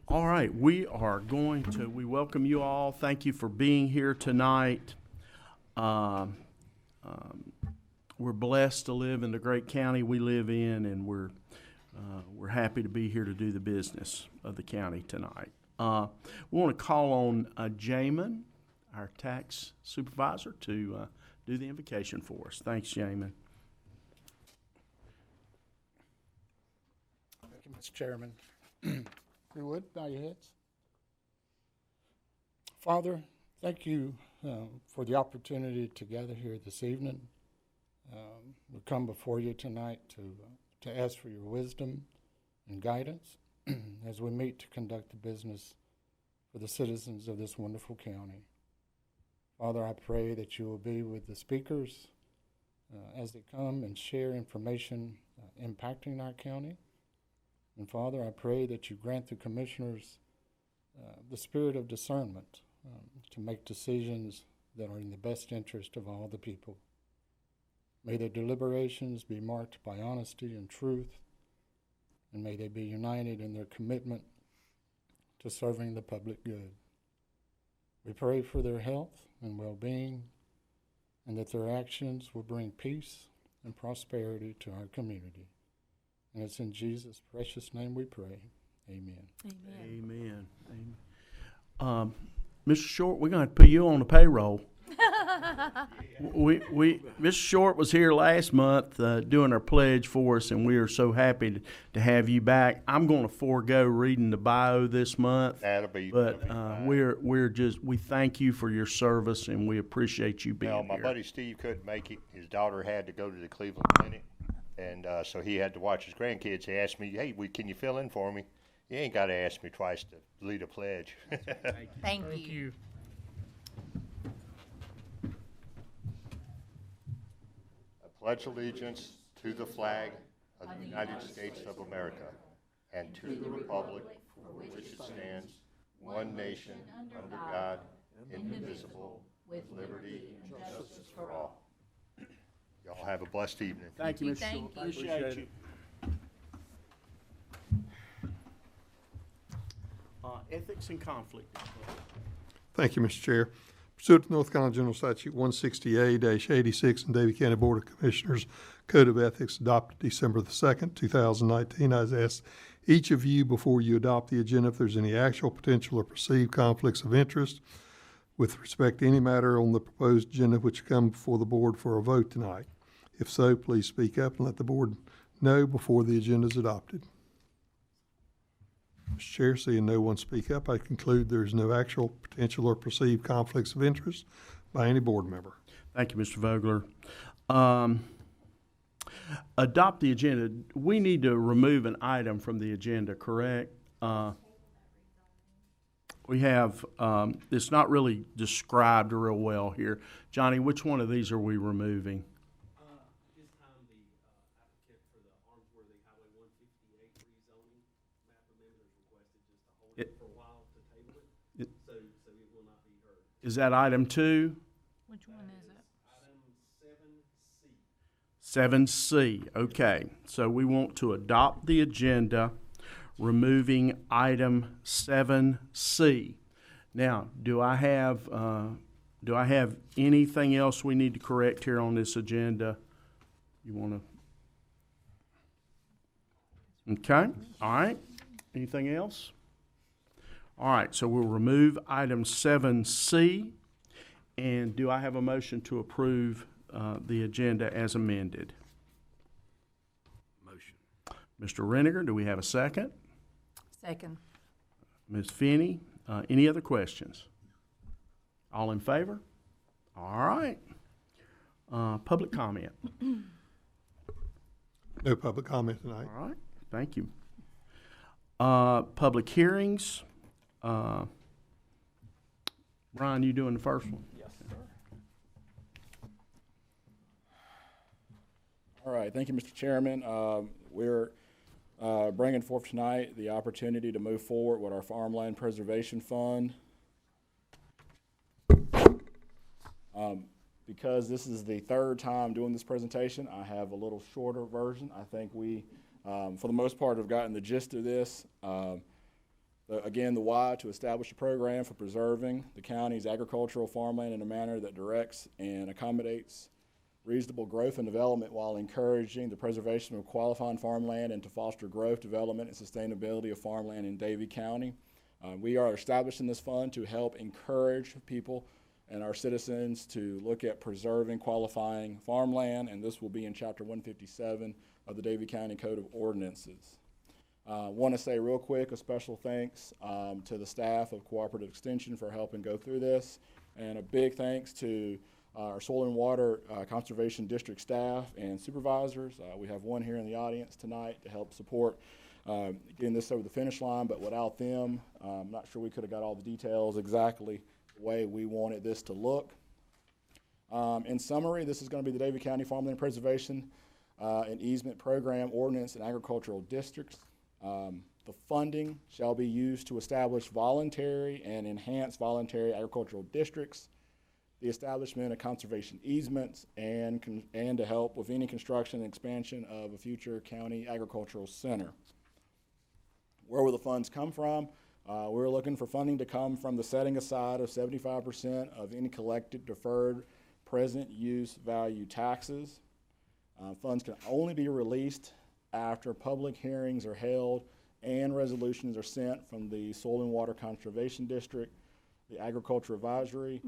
All right, we welcome you all. Thank you for being here tonight. We're blessed to live in the great county we live in, and we're happy to be here to do the business of the county tonight. We want to call on Jamin, our tax supervisor, to do the invocation for us. Thanks, Jamin. Thank you, Mr. Chairman. If you would, bow your heads. Father, thank you for the opportunity to gather here this evening. We come before you tonight to ask for your wisdom and guidance as we meet to conduct the business for the citizens of this wonderful county. Father, I pray that you will be with the speakers as they come and share information impacting our county. And Father, I pray that you grant the commissioners the spirit of discernment to make decisions that are in the best interest of all the people. May their deliberations be marked by honesty and truth, and may they be united in their commitment to serving the public good. We pray for their health and well-being, and that their actions will bring peace and prosperity to our community. And it's in Jesus' precious name we pray. Amen. Amen. Amen. Mr. Short, we're going to put you on the payroll. Mr. Short was here last month doing our pledge for us, and we are so happy to have you back. I'm going to forego reading the bio this month. We thank you for your service, and we appreciate you being here. My buddy Steve couldn't make it. His daughter had to go to the Cleveland Clinic, and so he had to watch his grandkids. He asked me, "Hey, can you fill in for me?" You ain't got to ask me twice to lead a pledge. Thank you. I pledge allegiance to the flag of the United States of America and to the republic for which it stands, one nation, under God, indivisible, with liberty and justice for all. Y'all have a blessed evening. Thank you, Mr. Thank Short. you. Appreciate you. Ethics and conflict. Thank you, Mr. Chair. Pursuant to North Carolina General Statute 160A-86 and Davie County Board of Commissioners Code of Ethics adopted December the 2nd, 2019, I ask each of you before you adopt the agenda if there's any actual, potential, or perceived conflicts of interest with respect to any matter on the proposed agenda which come before the board for a vote tonight. If so, please speak up and let the board know before the agenda is adopted. Mr. Chair, seeing no one speak up, I conclude there is no actual, potential, or perceived conflicts of interest by any board member. Thank you, Mr. Vogler. Adopt the agenda. We need to remove an item from the agenda, correct? We have, it's not really described real well here. Johnny, which one of these are we removing? This time the applicant for the Armsworthy Highway 158 rezoning map amendment is requested just to hold it for a while to table it, so it will not be heard. Is that item 2? Which one is it? Item 7C. 7C, okay. So we want to adopt the agenda, removing item 7C. Now, do I have anything else we need to correct here on this agenda? You want to? Okay, all right. Anything else? All right, so we'll remove item 7C. And do I have a motion to approve the agenda as amended? Motion. Mr. Reniger, do we have a second? Second. Ms. Finney, any other questions? All in favor? All right. Public comment. No public comment tonight. All right, thank you. Public hearings. Brian, you doing the first one? Yes, sir. All right, thank you, Mr. Chairman. We're bringing forth tonight the opportunity to move forward with our farmland preservation fund. Because this is the third time doing this presentation, I have a little shorter version. I think we, for the most part, have gotten the gist of this. Again, the why: to establish a program for preserving the county's agricultural farmland in a manner that directs and accommodates reasonable growth and development while encouraging the preservation of qualifying farmland and to foster growth, development, and sustainability of farmland in Davie County. We are establishing this fund to help encourage people and our citizens to look at preserving qualifying farmland, and this will be in Chapter 157 of the Davie County Code of Ordinances. Want to say real quick a special thanks to the staff of Cooperative Extension for helping go through this, and a big thanks to our Soil and Water Conservation District staff and supervisors. We have one here in the audience tonight to help support getting this over the finish line, but without them, I'm not sure we could have got all the details exactly the way we wanted this to look. In summary, this is going to be the Davie County Farmland Preservation and Easement Program Ordinance and Agricultural Districts. The funding shall be used to establish voluntary and enhance voluntary agricultural districts, the establishment of conservation easements, and to help with any construction and expansion of a future county agricultural center. Where will the funds come from? We're looking for funding to come from the setting aside of 75% of any collected deferred present use value taxes. Funds can only be released after public hearings are held and resolutions are sent from the Soil and Water Conservation District, the Agriculture Advisory,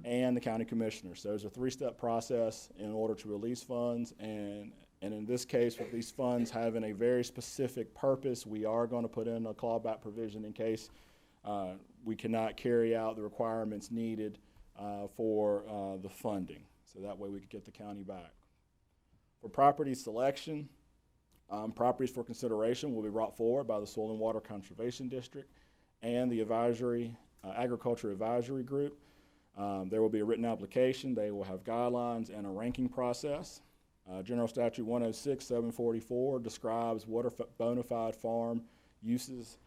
and the County Commissioners. So there's a three-step process in order to release funds, and in this case, with these funds having a very specific purpose, we are going to put in a clawback provision in case we cannot carry out the requirements needed for the funding. So that way we could get the county back. For property selection, properties for consideration will be brought forward by the Soil and Water Conservation District and the Agriculture Advisory Group. There will be a written application. They will have guidelines and a ranking process. General Statute 106-744 describes what are bona fide farm uses.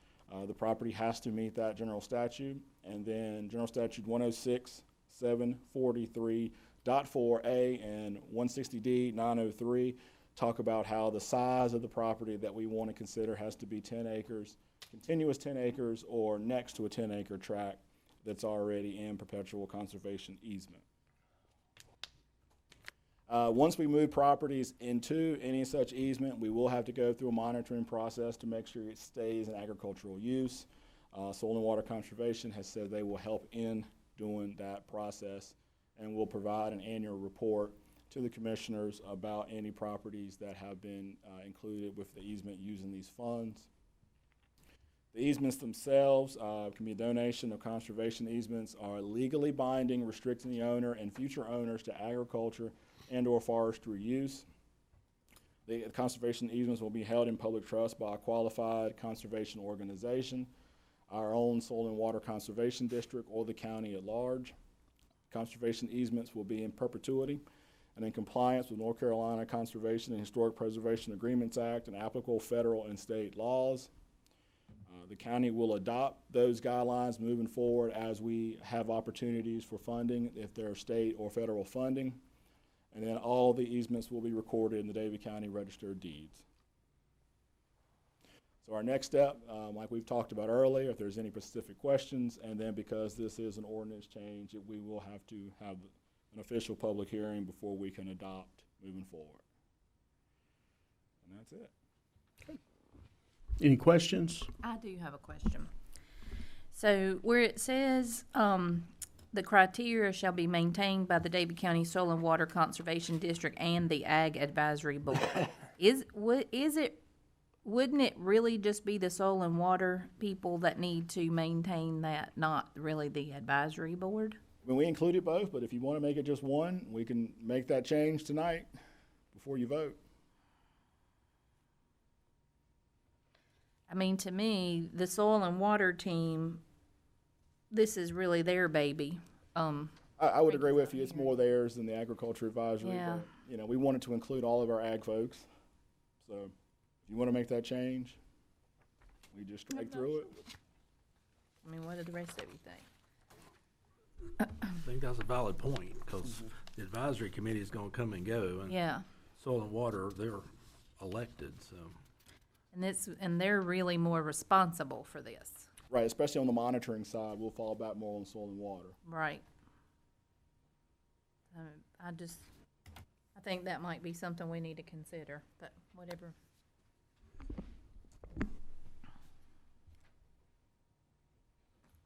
The property has to meet that general statute. And then General Statute 106-743.4A and 160D-903 talk about how the size of the property that we want to consider has to be 10 acres, continuous 10 acres, or next to a 10-acre tract that's already in perpetual conservation easement. Once we move properties into any such easement, we will have to go through a monitoring process to make sure it stays in agricultural use. Soil and Water Conservation has said they will help in doing that process and will provide an annual report to the commissioners about any properties that have been included with the easement using these funds. The easements themselves can be a donation of conservation easements, are legally binding, restricting the owner and future owners to agriculture and or forestry use. The conservation easements will be held in public trust by a qualified conservation organization, our own Soil and Water Conservation District, or the county at large. Conservation easements will be in perpetuity and in compliance with North Carolina Conservation and Historic Preservation Agreements Act and applicable federal and state laws. The county will adopt those guidelines moving forward as we have opportunities for funding, if there are state or federal funding. And then all the easements will be recorded in the Davie County Register of Deeds. So our next step, like we've talked about earlier, if there's any specific questions, and then because this is an ordinance change, we will have to have an official public hearing before we can adopt moving forward. And that's it. Any questions? I do have a question. So where it says, the criteria shall be maintained by the Davie County Soil and Water Conservation District and the Ag Advisory Board. Wouldn't it really just be the soil and water people that need to maintain that, not really the advisory board? I mean, we included both, but if you want to make it just one, we can make that change tonight before you vote. I mean, to me, the soil and water team, this is really their baby. I would agree with you. It's more theirs than the agriculture advisory. Yeah. But, you know, we wanted to include all of our ag folks. So if you want to make that change, we just strike through it. I mean, what do the rest of you think? I think that's a valid point, because the advisory committee is gonna come and go, and Yeah. soil and water, they're elected, so. And they're really more responsible for this. Right, especially on the monitoring side, we'll fall back more on soil and water. Right. I think that might be something we need to consider, but whatever.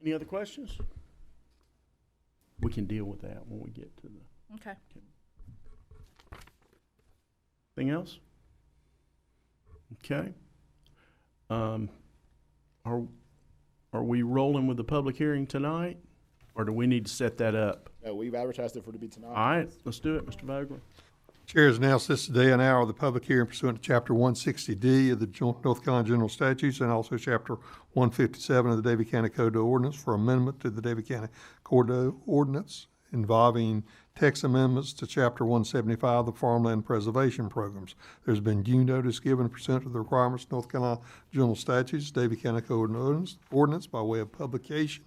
Any other questions? We can deal with that when we get to the, Okay. anything else? Okay. Are we rolling with the public hearing tonight, or do we need to set that up? We've advertised it for it to be tonight. All right, let's do it, Mr. Vogler. Chair has announced this day and hour of the public hearing pursuant to Chapter 160D of the North Carolina General Statutes and also Chapter 157 of the Davie County Code of Ordinance for amendment to the Davie County Code of Ordinance involving text amendments to Chapter 175 of the Farmland Preservation Programs. There's been due notice given pursuant to the requirements of North Carolina General Statutes, Davie County Code of Ordinance by way of publication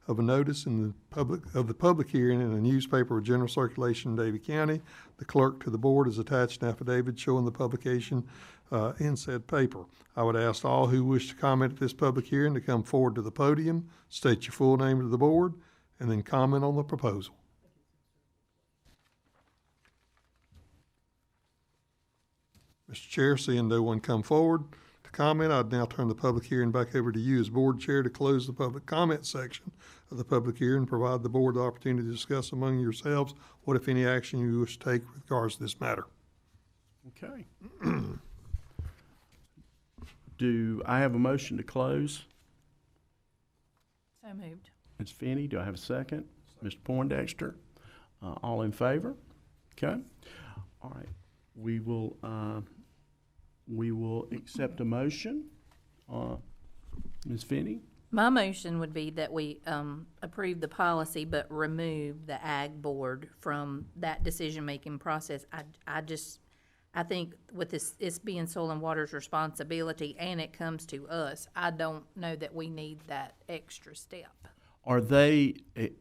of a notice in the public hearing in a newspaper of general circulation in Davie County. The clerk to the board has attached an affidavit showing the publication in said paper. I would ask all who wish to comment at this public hearing to come forward to the podium, state your full name to the board, and then comment on the proposal. Mr. Chair, seeing no one come forward to comment, I'd now turn the public hearing back over to you as board chair to close the public comment section of the public hearing and provide the board the opportunity to discuss among yourselves what, if any, action you wish to take with regards to this matter. Okay. Do I have a motion to close? So moved. Ms. Finney, do I have a second? Mr. Poindexter? All in favor? Okay. All right. We will accept a motion. Ms. Finney? My motion would be that we approve the policy but remove the ag board from that decision-making process. I think with this being soil and water's responsibility and it comes to us, I don't know that we need that extra step.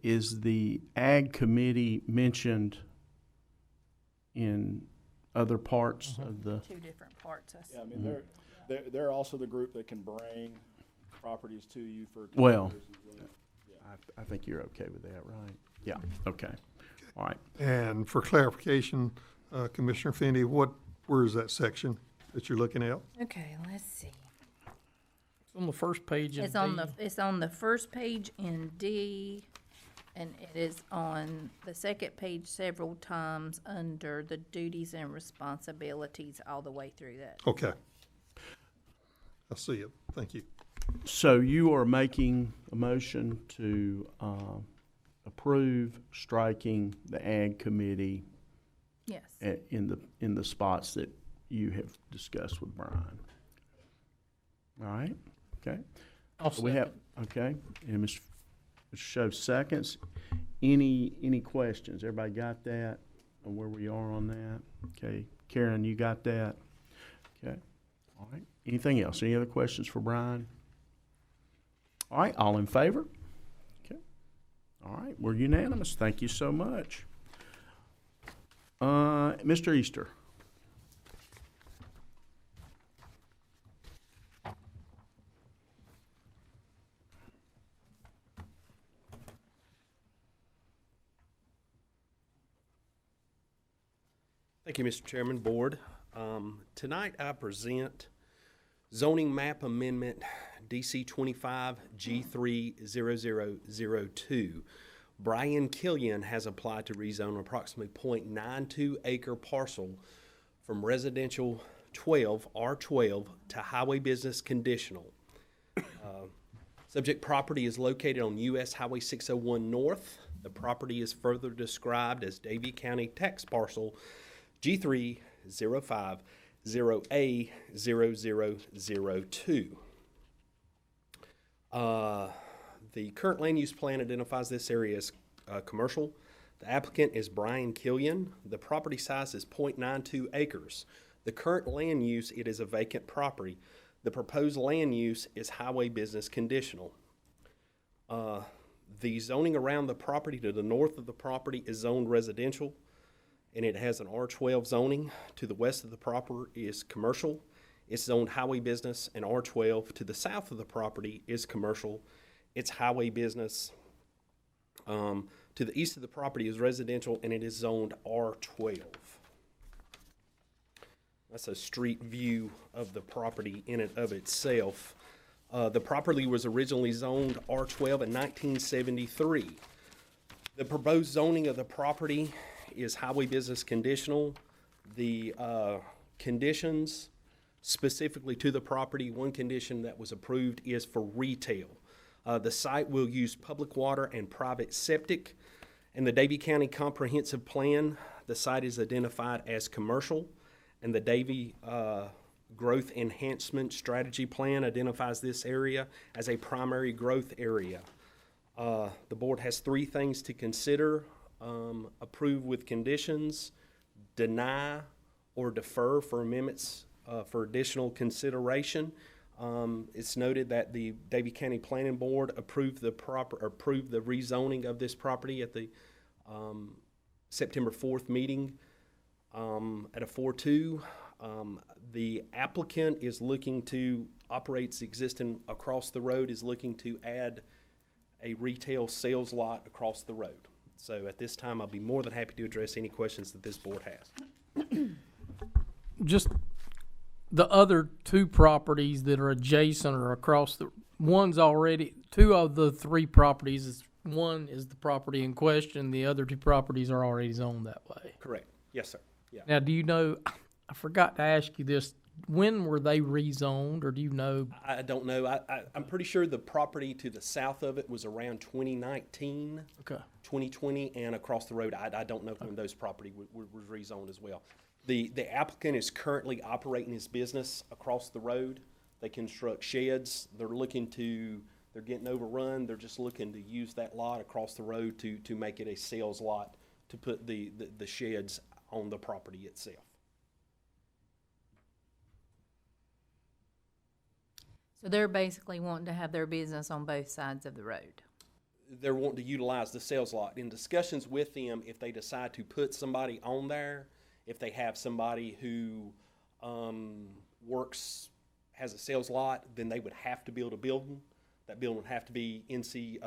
Is the ag committee mentioned in other parts of the? Two different parts, I see. Yeah, I mean, they're also the group that can bring properties to you for. Well, consideration. I think you're okay with that, right? Yeah, okay. All right. And for clarification, Commissioner Finney, where is that section that you're looking at? Okay, let's see. On the first page in It's on the first page in D, and it is on the second page several times under the duties and responsibilities all the way through that. Okay. I see it. Thank you. So you are making a motion to approve striking the ag committee Yes. in the spots that you have discussed with Brian. All right, okay. I'll So we have, okay, and Mr. Show seconds. Any questions? Everybody got that on where we are on that? Okay, Karen, you got that? Okay, all right. Anything else? Any other questions for Brian? All right, all in favor? Okay. All right, we're unanimous. Thank you so much. Mr. Easter. Thank you, Mr. Chairman, Board. Tonight I present zoning map amendment DC 25 G30002. Brian Killian has applied to rezone approximately 0.92 acre parcel from residential 12, R12, to highway business conditional. Subject property is located on US Highway 601 North. The property is further described as Davie County tax parcel G305A0002. The current land use plan identifies this area as commercial. The applicant is Brian Killian. The property size is 0.92 acres. The current land use, it is a vacant property. The proposed land use is highway business conditional. The zoning around the property to the north of the property is zoned residential. and it has an R12 zoning. To the west of the property is commercial. It's zoned highway business, and R12 to the south of the property is commercial. It's highway business. To the east of the property is residential, and it is zoned R12. That's a street view of the property in and of itself. The property was originally zoned R12 in 1973. The proposed zoning of the property is highway business conditional. The conditions specifically to the property, one condition that was approved is for retail. The site will use public water and private septic. In the Davie County Comprehensive Plan, the site is identified as commercial, and the Davie Growth Enhancement Strategy Plan identifies this area as a primary growth area. The board has three things to consider: approve with conditions, deny, or defer for amendments for additional consideration. It's noted that the Davie County Planning Board approved the rezoning of this property at the September 4th meeting at a 4-2. The applicant is looking to operates existing across the road, is looking to add a retail sales lot across the road. So at this time, I'll be more than happy to address any questions that this board has. Just the other two properties that are adjacent or across the, one's already, two of the three properties, one is the property in question, the other two properties are already zoned that way. Correct. Yes, sir. Yeah. Now, do you know, I forgot to ask you this, when were they rezoned, or do you know? I don't know. I'm pretty sure the property to the south of it was around 2019, Okay. 2020, and across the road, I don't know when those property was rezoned as well. The applicant is currently operating his business across the road. They construct sheds. They're getting overrun. They're just looking to use that lot across the road to make it a sales lot, to put the sheds on the property itself. So they're basically wanting to have their business on both sides of the road. They're wanting to utilize the sales lot. In discussions with them, if they decide to put somebody on there, if they have somebody who has a sales lot, then they would have to build a building. That building would have to be NC,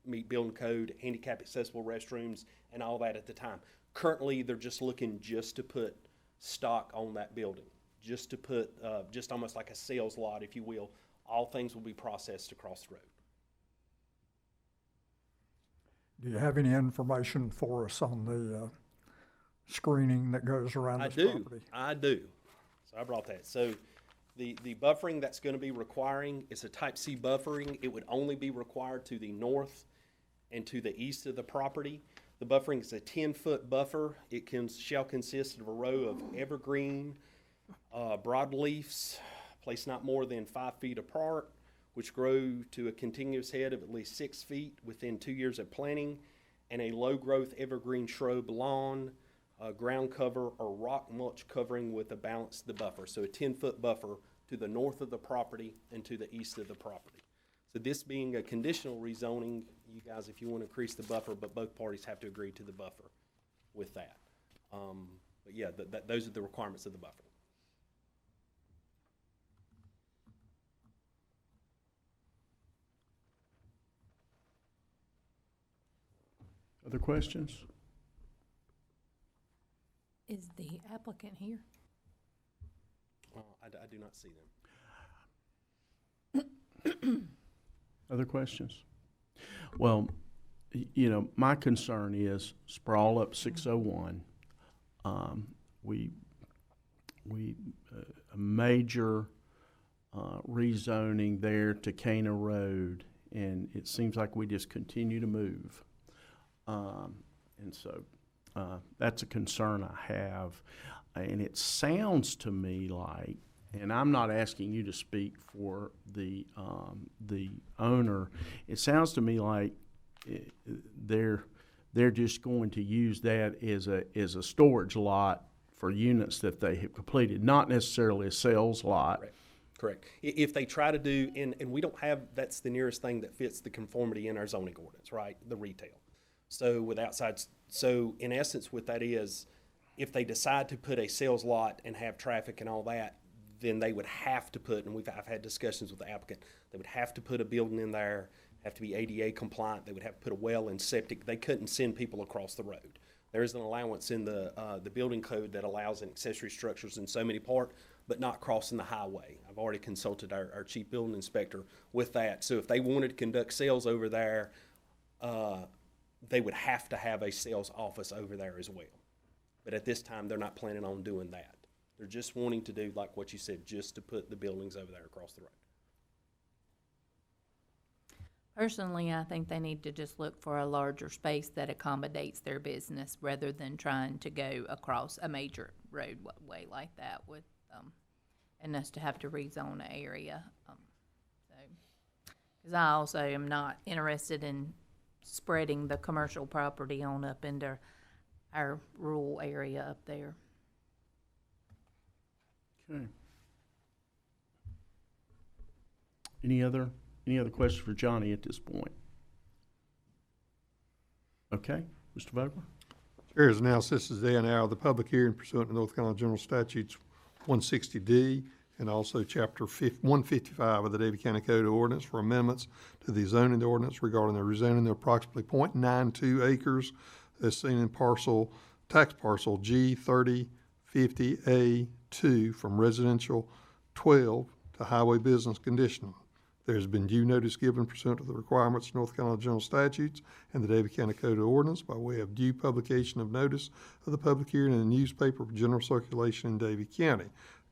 meet building code, handicap accessible restrooms, and all that at the time. Currently, they're just looking to put stock on that building, just to put, just almost like a sales lot, if you will. All things will be processed across the road. Do you have any information for us on the screening that goes around this property? I do. So I brought that. So the buffering that's going to be requiring is a type C buffering. It would only be required to the north and to the east of the property. The buffering is a 10-foot buffer. It shall consist of a row of evergreen broadleafs placed not more than 5 feet apart, which grow to a continuous head of at least 6 feet within 2 years of planting, and a low-growth evergreen shrub lawn, ground cover, or rock mulch covering with a balance of the buffer. So a 10-foot buffer to the north of the property and to the east of the property. So this being a conditional rezoning, you guys, if you want to increase the buffer, but both parties have to agree to the buffer with that. But yeah, those are the requirements of the buffer. Other questions? Is the applicant here? I do not see them. Other questions? Well, my concern is sprawl up 601. A major rezoning there to Cana Road, and it seems like we just continue to move. And so that's a concern I have. And it sounds to me like, and I'm not asking you to speak for the owner, it sounds to me like they're just going to use that as a storage lot for units that they have completed, not necessarily a sales lot. Correct. If they try to do, and we don't have, that's the nearest thing that fits the conformity in our zoning ordinance, right? The retail. So with outside, so in essence what that is, if they decide to put a sales lot and have traffic and all that, then they would have to put, and I've had discussions with the applicant, they would have to put a building in there, have to be ADA compliant, they would have to put a well and septic. They couldn't send people across the road. There is an allowance in the building code that allows an accessory structures in so many part, but not crossing the highway. I've already consulted our chief building inspector with that. So if they wanted to conduct sales over there, they would have to have a sales office over there as well. But at this time, they're not planning on doing that. They're just wanting to do, like what you said, just to put the buildings over there across the road. Personally, I think they need to just look for a larger space that accommodates their business rather than trying to go across a major roadway like that with, and us to have to rezone an area. Because I also am not interested in spreading the commercial property on up into our rural area up there. Okay. Any other questions for Johnny at this point? Okay, Mr. Vogler? Chair has announced this is the day and hour of the public hearing pursuant to North Carolina General Statutes 160D and also Chapter 155 of the Davie County Code of Ordinance for amendments to the zoning ordinance regarding the rezoning of approximately .92 acres as seen in tax parcel G 3050A2 from residential 12 to highway business conditional. There has been due notice given pursuant to the requirements of North Carolina General Statutes and the Davie County Code of Ordinance by way of due publication of notice of the public hearing in the newspaper for general circulation in Davie County.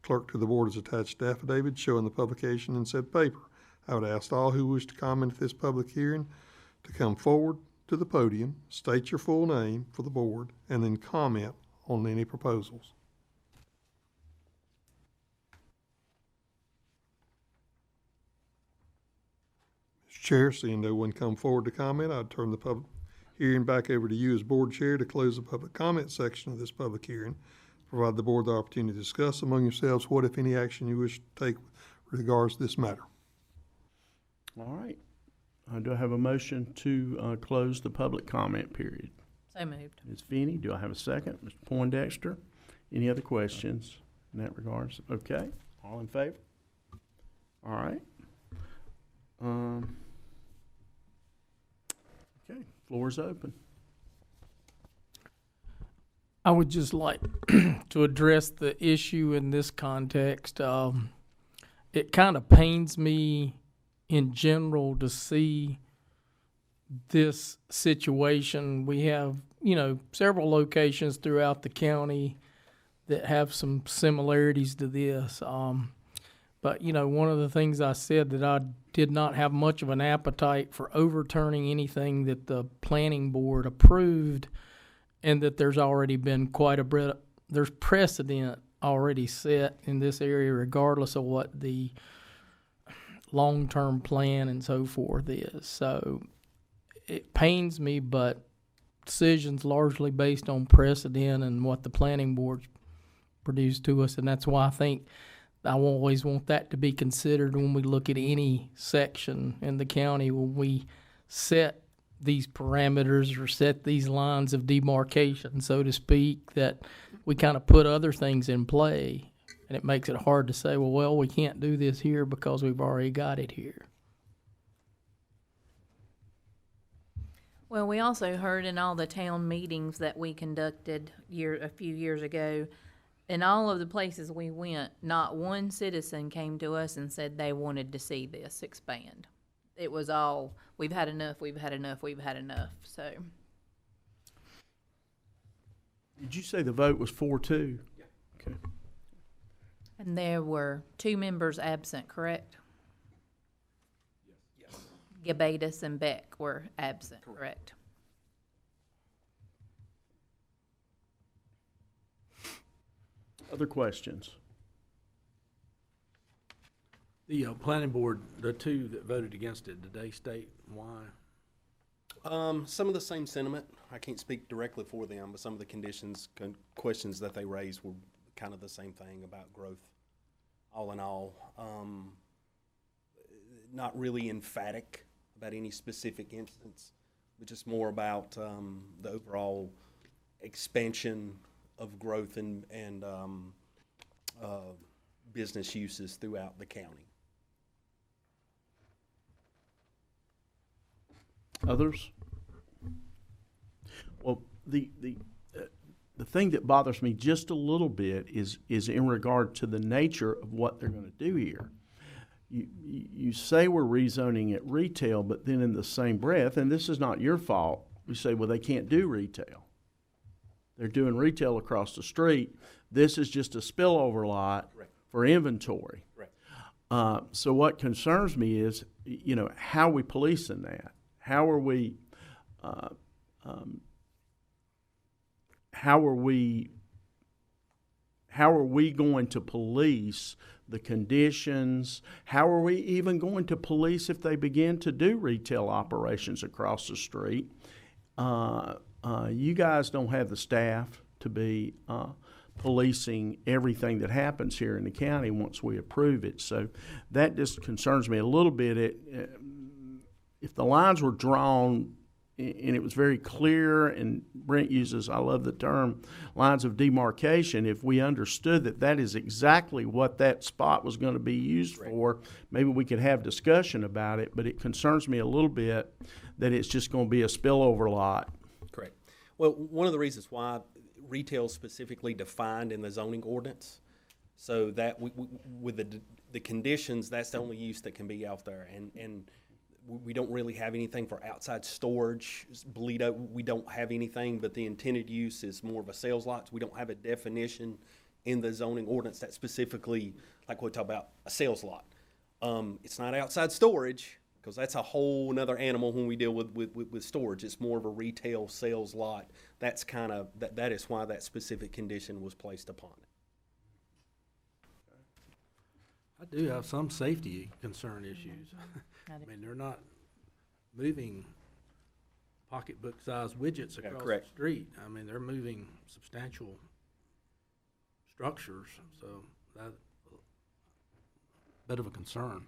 Clerk to the board has attached affidavit showing the publication in said paper. I would ask all who wish to comment at this public hearing to come forward to the podium, state your full name for the board, and then comment on any proposals. Mr. Chair, seeing no one come forward to comment, I'd turn the public hearing back over to you as board chair to close the public comment section of this public hearing. Provide the board the opportunity to discuss among yourselves what, if any, action you wish to take with regards to this matter. All right. Do I have a motion to close the public comment period? So moved. Ms. Feeney, do I have a second? Mr. Poindexter, any other questions in that regards? Okay, all in favor? All right. Okay, floor is open. I would just like to address the issue in this context. It kind of pains me in general to see this situation. We have, several locations throughout the county that have some similarities to this. But, one of the things I said that I did not have much of an appetite for overturning anything that the planning board approved, and that there's already been quite a bit, there's precedent already set in this area regardless of what the long-term plan and so forth is. So it pains me, but decisions largely based on precedent and what the planning board produced to us, and that's why I think I always want that to be considered when we look at any section in the county, when we set these parameters or set these lines of demarcation, so to speak, that we kind of put other things in play, and it makes it hard to say, well, we can't do this here because we've already got it here. Well, we also heard in all the town meetings that we conducted a few years ago, in all of the places we went, not one citizen came to us and said they wanted to see this expand. It was all, we've had enough, we've had enough, we've had enough, so. Did you say the vote was 4-2? Yeah. Okay. And there were 2 members absent, correct? Yes. Gabatis and Beck were absent, correct? Other questions? The planning board, the 2 that voted against it, did they state why? Some of the same sentiment. I can't speak directly for them, but some of the conditions, questions that they raised were kind of the same thing about growth. All in all, not really emphatic about any specific instance, but just more about the overall expansion of growth and business uses throughout the county. Others? Well, the thing that bothers me just a little bit is in regard to the nature of what they're going to do here. You say we're rezoning it retail, but then in the same breath, and this is not your fault, we say, well, they can't do retail. They're doing retail across the street. This is just a spillover lot for inventory. Right. So what concerns me is, how are we policing that? How are we going to police the conditions? How are we even going to police if they begin to do retail operations across the street? You guys don't have the staff to be policing everything that happens here in the county once we approve it. So that just concerns me a little bit. If the lines were drawn and it was very clear, and Brent uses, I love the term, lines of demarcation, if we understood that that is exactly what that spot was going to be used for, maybe we could have discussion about it, but it concerns me a little bit that it's just going to be a spillover lot. Correct. Well, one of the reasons why retail is specifically defined in the zoning ordinance, so that with the conditions, that's the only use that can be out there, and we don't really have anything for outside storage. We don't have anything, but the intended use is more of a sales lot. We don't have a definition in the zoning ordinance that specifically, like we talk about, a sales lot. It's not outside storage, because that's a whole nother animal when we deal with storage. It's more of a retail sales lot. That's kind of, that is why that specific condition was placed upon it. I do have some safety concern issues. I mean, they're not moving pocketbook-sized widgets across the street. I mean, they're moving substantial structures, so that's a bit of a concern.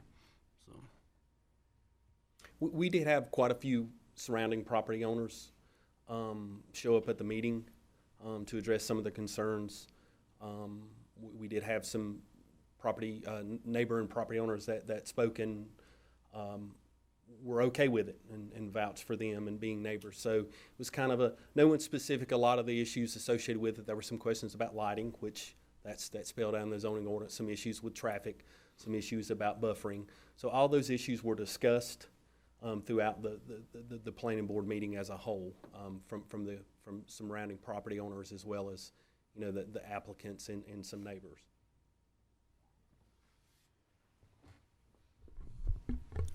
So we did have quite a few surrounding property owners show up at the meeting to address some of the concerns. We did have some neighbor and property owners that spoke and were okay with it and vouched for them and being neighbors. So it was kind of no one specific, a lot of the issues associated with it. There were some questions about lighting, which that's spelled out in the zoning ordinance, some issues with traffic, some issues about buffering. So all those issues were discussed throughout the planning board meeting as a whole, from some surrounding property owners as well as, the applicants and some neighbors.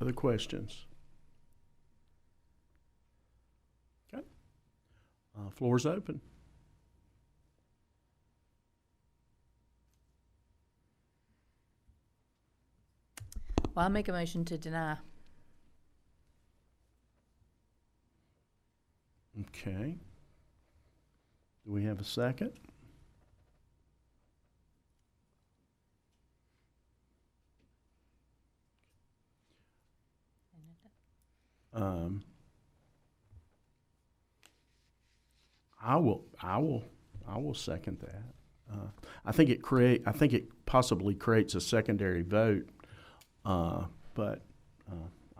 Other questions? Okay. Floor's open. Well, I'll make a motion to deny. Okay. Do we have a second? I will second that. I think it possibly creates a secondary vote, but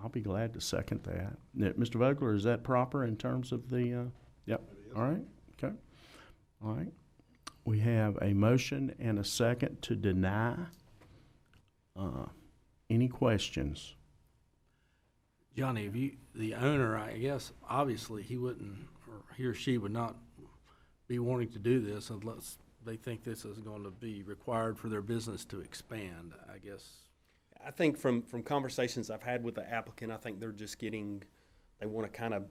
I'll be glad to second that. Now, Mr. Vogler, is that proper in terms of the? Yep. All right. Okay. All right. We have a motion and a second to deny. Any questions? Johnny, if the owner, I guess, obviously he wouldn't, or he or she would not be wanting to do this unless they think this is going to be required for their business to expand, I guess. I think from conversations I've had with the applicant, I think they're just they want to kind of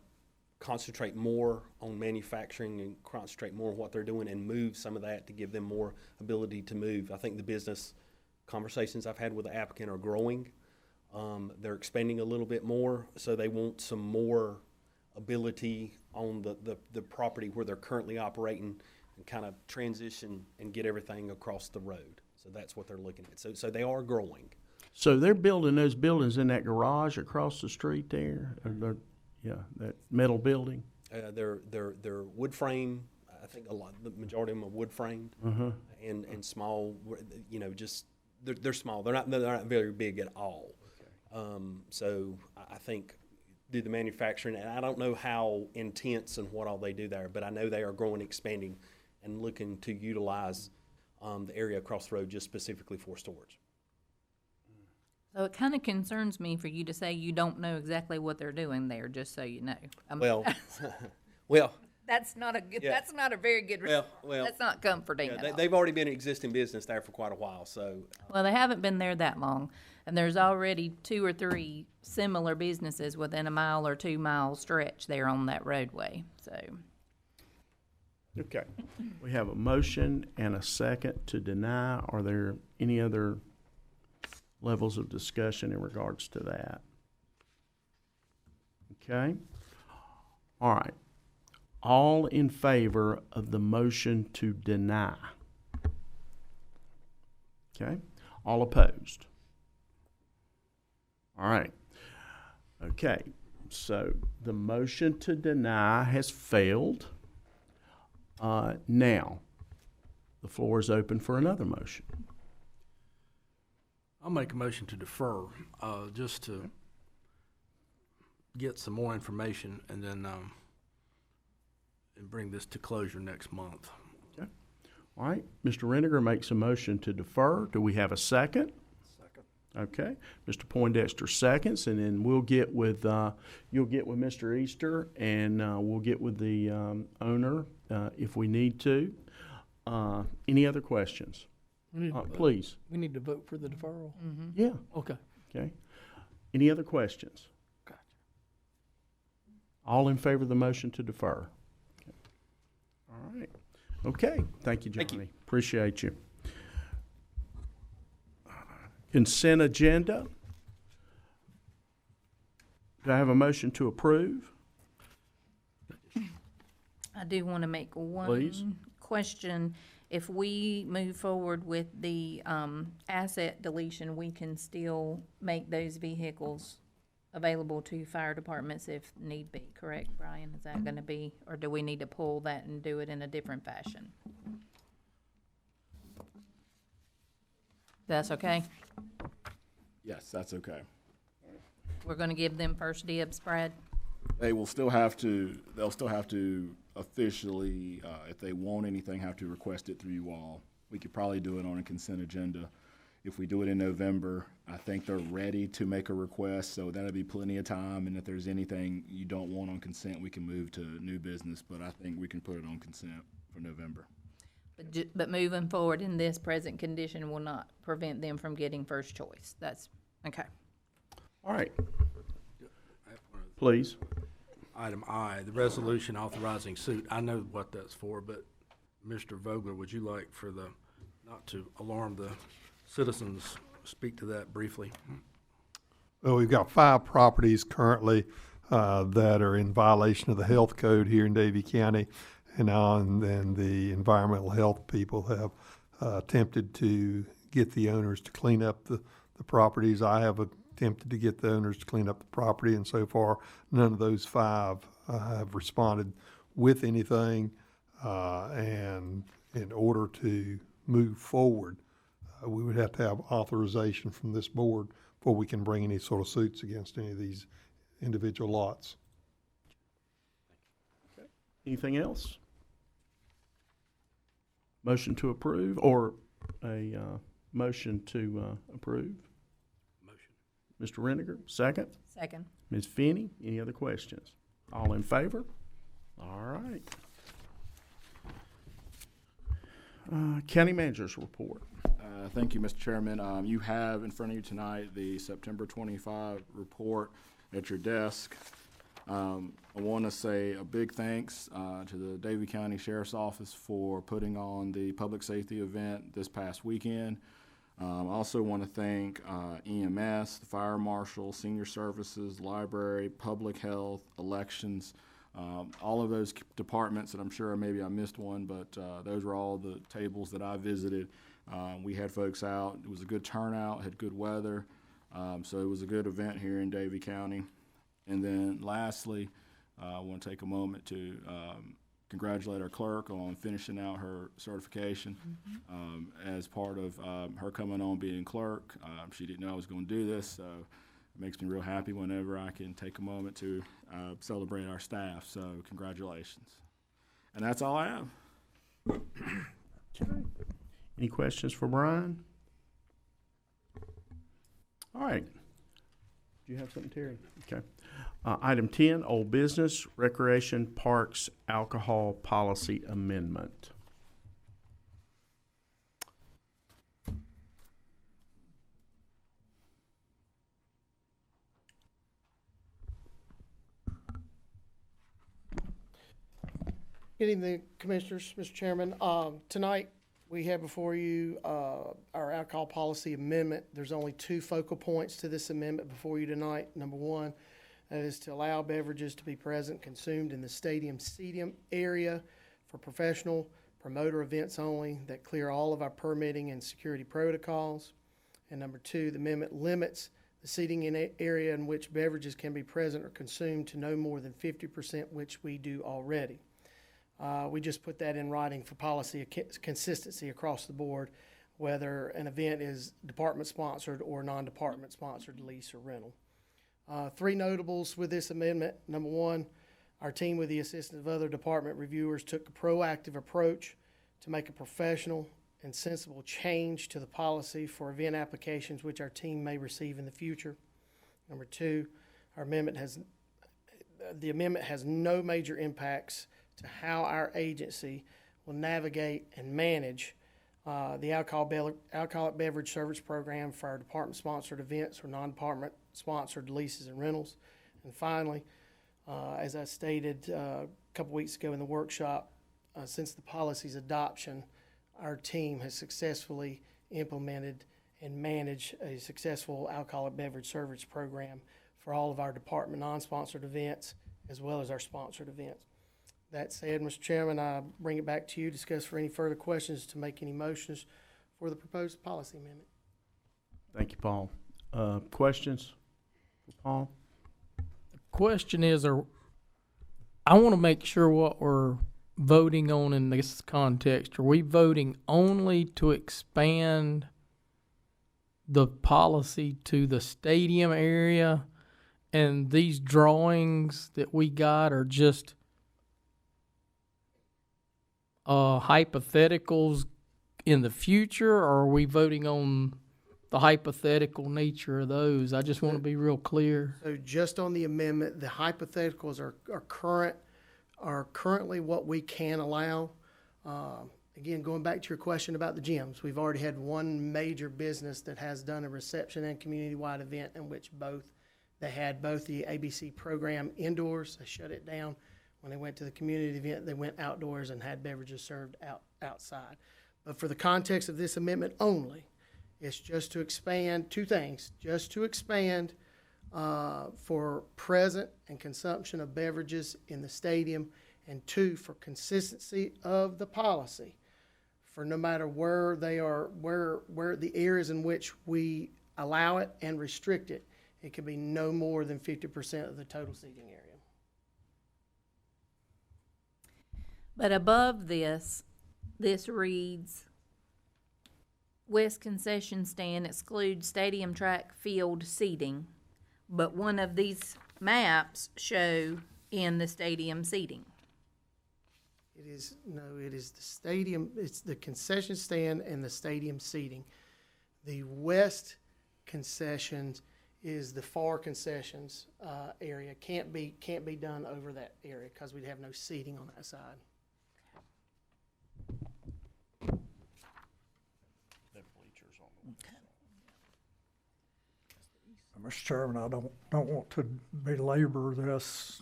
concentrate more on manufacturing and concentrate more on what they're doing and move some of that to give them more ability to move. I think the business conversations I've had with the applicant are growing. They're expanding a little bit more, so they want some more ability on the property where they're currently operating and kind of transition and get everything across the road. So that's what they're looking at. So they are growing. So they're building those buildings in that garage across the street there? Or that metal building? They're wood frame. I think the majority of them are wood framed and small. You know, just they're small. They're not very big at all. So I think do the manufacturing, and I don't know how intense and what all they do there, but I know they are growing, expanding, and looking to utilize the area across the road just specifically for storage. So it kind of concerns me for you to say you don't know exactly what they're doing there, just so you know. Well, well, That's not a good, Yeah. that's not a very good, well, well. that's not comforting Yeah, at all. they've already been in existing business there for quite a while, so Well, they haven't been there that long, and there's already 2 or 3 similar businesses within a 1 or 2 mile stretch there on that roadway, so. Okay. We have a motion and a second to deny. Are there any other levels of discussion in regards to that? Okay. All right. All in favor of the motion to deny? Okay. All opposed? All right. Okay. So the motion to deny has failed. Now, the floor is open for another motion. I'll make a motion to defer, just to get some more information and then, and bring this to closure next month. Okay. All right. Mr. Reniger makes a motion to defer. Do we have a second? Second. Okay. Mr. Poindexter seconds, and then we'll get with, you'll get with Mr. Easter, and we'll get with the owner if we need to. Any other questions? Please. We need to vote for the deferral. Yeah. Okay. Okay. Any other questions? Gotcha. All in favor of the motion to defer? Okay. All right. Okay. Thank you, Johnny. Thank you. Appreciate you. Consent agenda. Do I have a motion to approve? I do want to make Please. one question. If we move forward with the asset deletion, we can still make those vehicles available to fire departments if need be, correct, Brian? Is that going to be, or do we need to pull that and do it in a different fashion? That's okay? Yes, that's okay. We're going to give them first dibs, Brad? They'll still have to officially, if they want anything, have to request it through you all. We could probably do it on a consent agenda. If we do it in November, I think they're ready to make a request, so that'll be plenty of time. And if there's anything you don't want on consent, we can move to new business, but I think we can put it on consent for November. But moving forward in this present condition will not prevent them from getting first choice. That's, okay. All right. Please. Item I, the resolution authorizing suit. I know what that's for, but Mr. Vogler, would you like for the, not to alarm the citizens, speak to that briefly? Well, we've got 5 properties currently that are in violation of the health code here in Davie County. And then the environmental health people have attempted to get the owners to clean up the properties. I have attempted to get the owners to clean up the property, and so far, none of those 5 have responded with anything. And in order to move forward, we would have to have authorization from this board before we can bring any sort of suits against any of these individual lots. Anything else? Motion to approve, or a motion to approve? Motion. Mr. Reniger, second. Second. Ms. Finney, any other questions? All in favor? All right. County Manager's report. Thank you, Mr. Chairman. You have in front of you tonight the September 25 report at your desk. I want to say a big thanks to the Davie County Sheriff's Office for putting on the public safety event this past weekend. I also want to thank EMS, the Fire Marshal, Senior Services, Library, Public Health, Elections, all of those departments, and I'm sure maybe I missed one, but those were all the tables that I visited. We had folks out. It was a good turnout, had good weather, so it was a good event here in Davie County. And then lastly, I want to take a moment to congratulate our clerk on finishing out her certification. As part of her coming on being clerk, she didn't know I was going to do this, so it makes me real happy whenever I can take a moment to celebrate our staff. So congratulations. And that's all I have. Any questions for Brian? All right. Do you have something, Terry? Okay. Item 10, old business, recreation, parks, alcohol policy amendment. Good evening, Commissioners, Mr. Chairman. Tonight, we have before you our alcohol policy amendment. There's only two focal points to this amendment before you tonight. Number one, that is to allow beverages to be present, consumed in the stadium seating area for professional promoter events only that clear all of our permitting and security protocols. And number two, the amendment limits the seating in area in which beverages can be present or consumed to no more than 50%, which we do already. We just put that in writing for policy consistency across the board, whether an event is department-sponsored or non-department sponsored lease or rental. Three notables with this amendment. Number one, our team with the assistance of other department reviewers took a proactive approach to make a professional and sensible change to the policy for event applications which our team may receive in the future. Number two, the amendment has no major impacts to how our agency will navigate and manage the alcoholic beverage service program for our department-sponsored events or non-department-sponsored leases and rentals. And finally, as I stated a couple weeks ago in the workshop, since the policy's adoption, our team has successfully implemented and managed a successful alcoholic beverage service program for all of our department non-sponsored events as well as our sponsored events. That said, Mr. Chairman, I bring it back to you, discuss for any further questions to make any motions for the proposed policy amendment. Thank you, Paul. Questions for Paul? Question is, I want to make sure what we're voting on in this context. Are we voting only to expand the policy to the stadium area, and these drawings that we got are just hypotheticals in the future, or are we voting on the hypothetical nature of those? I just want to be real clear. So just on the amendment, the hypotheticals are currently what we can allow. Again, going back to your question about the gyms, we've already had one major business that has done a reception and community-wide event in which they had both the ABC program indoors. They shut it down. When they went to the community event, they went outdoors and had beverages served outside. But for the context of this amendment only, it's just to expand two things. Just to expand for present and consumption of beverages in the stadium, and two, for consistency of the policy for no matter where they are, where the areas in which we allow it and restrict it, it can be no more than 50% of the total seating area. But above this reads, West concession stand excludes stadium track field seating, but one of these maps show in the stadium seating. It is the stadium, it's the concession stand and the stadium seating. The west concessions is the far concessions area. Can't be done over that area because we'd have no seating on that side. Mr. Chairman, I don't want to belabor this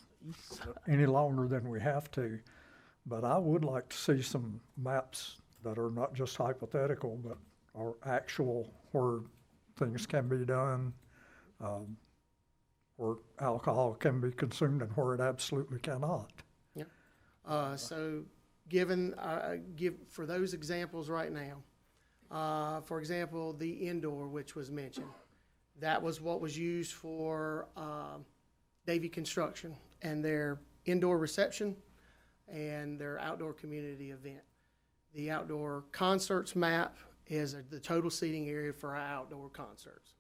any longer than we have to, but I would like to see some maps that are not just hypothetical, but are actual where things can be done, where alcohol can be consumed and where it absolutely cannot. Yeah. So for those examples right now, for example, the indoor, which was mentioned, that was what was used for Davie Construction and their indoor reception and their outdoor community event. The outdoor concerts map is the total seating area for our outdoor concerts.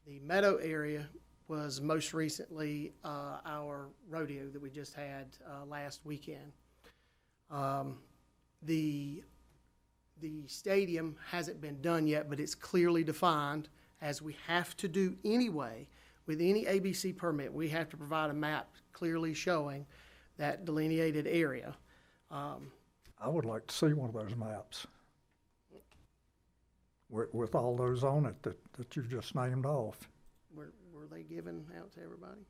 The meadow area was most recently our rodeo that we just had last weekend. The stadium hasn't been done yet, but it's clearly defined, as we have to do anyway. With any ABC permit, we have to provide a map clearly showing that delineated area. I would like to see one of those maps with all those on it that you just named off. Were they given out to everybody?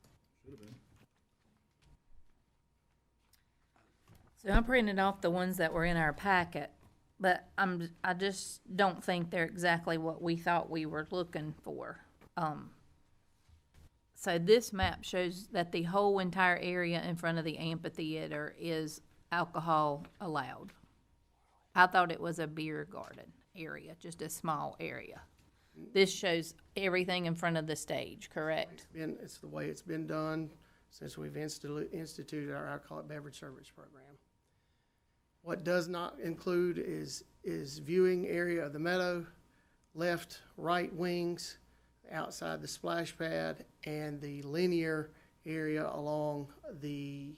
So I printed off the ones that were in our packet, but I just don't think they're exactly what we thought we were looking for. So this map shows that the whole entire area in front of the amphitheater is alcohol allowed. I thought it was a beer garden area, just a small area. This shows everything in front of the stage, correct? It's the way it's been done since we've instituted our alcoholic beverage service program. What does not include is viewing area of the meadow, left, right wings, outside the splash pad, and the linear area along the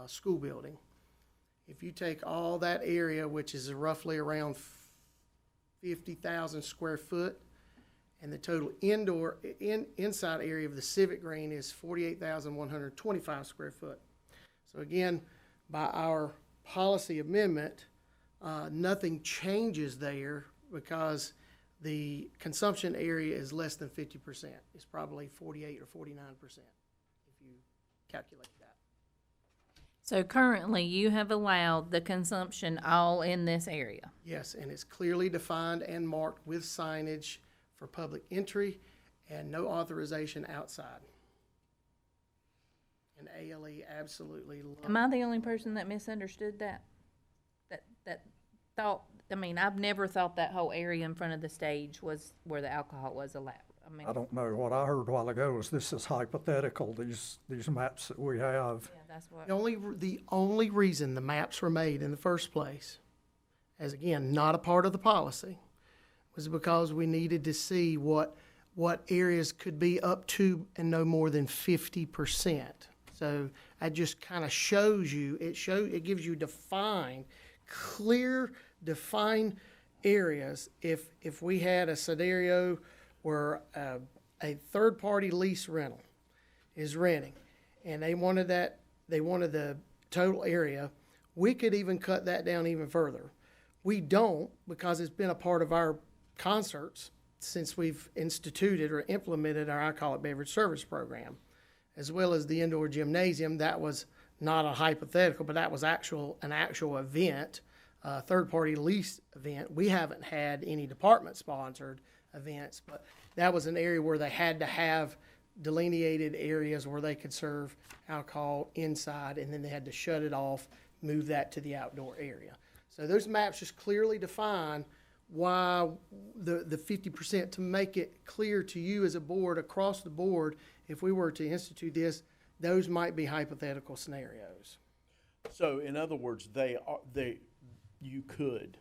school building. If you take all that area, which is roughly around 50,000 square foot, and the total inside area of the civic green is 48,125 square foot. So again, by our policy amendment, nothing changes there because the consumption area is less than 50%. It's probably 48 or 49% if you calculate that. So currently, you have allowed the consumption all in this area. Yes, and it's clearly defined and marked with signage for public entry and no authorization outside. And ALE absolutely loves. Am I the only person that misunderstood that? That thought, I mean, I've never thought that whole area in front of the stage was where the alcohol was allowed. I mean, I don't know. What I heard a while ago was this is hypothetical, these maps that we have. yeah, that's what. The only reason the maps were made in the first place, as again, not a part of the policy, was because we needed to see what areas could be up to and no more than 50%. So that just kind of shows you, it gives you clear, defined areas. If we had a scenario where a third-party lease rental is renting, and they wanted the total area, we could even cut that down even further. We don't, because it's been a part of our concerts since we've instituted or implemented our alcoholic beverage service program, as well as the indoor gymnasium. That was not a hypothetical, but that was an actual event, third-party lease event. We haven't had any department-sponsored events, but that was an area where they had to have delineated areas where they could serve alcohol inside, and then they had to shut it off, move that to the outdoor area. So those maps just clearly define why the 50%, to make it clear to you as a board, across the board, if we were to institute this, those might be hypothetical scenarios. So in other words, you could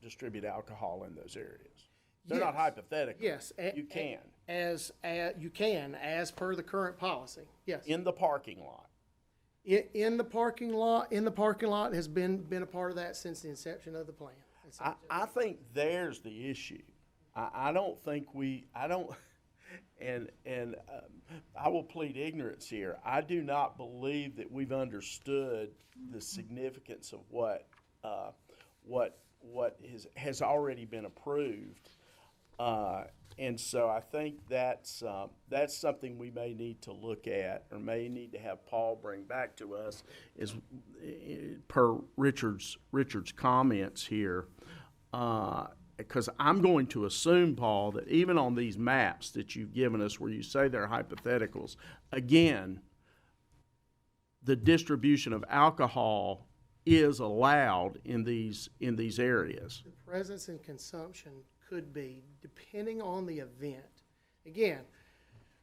distribute alcohol in those areas. They're not Yes. hypothetical. Yes. You can. You can, as per the current policy, yes. In the parking lot. In the parking lot has been a part of that since the inception of the plan. I think there's the issue. I don't think and I will plead ignorance here. I do not believe that we've understood the significance of what has already been approved. And so I think that's something we may need to look at, or may need to have Paul bring back to us, is per Richard's comments here. Because I'm going to assume, Paul, that even on these maps that you've given us where you say they're hypotheticals, again, the distribution of alcohol is allowed in these areas. The presence and consumption could be, depending on the event. Again,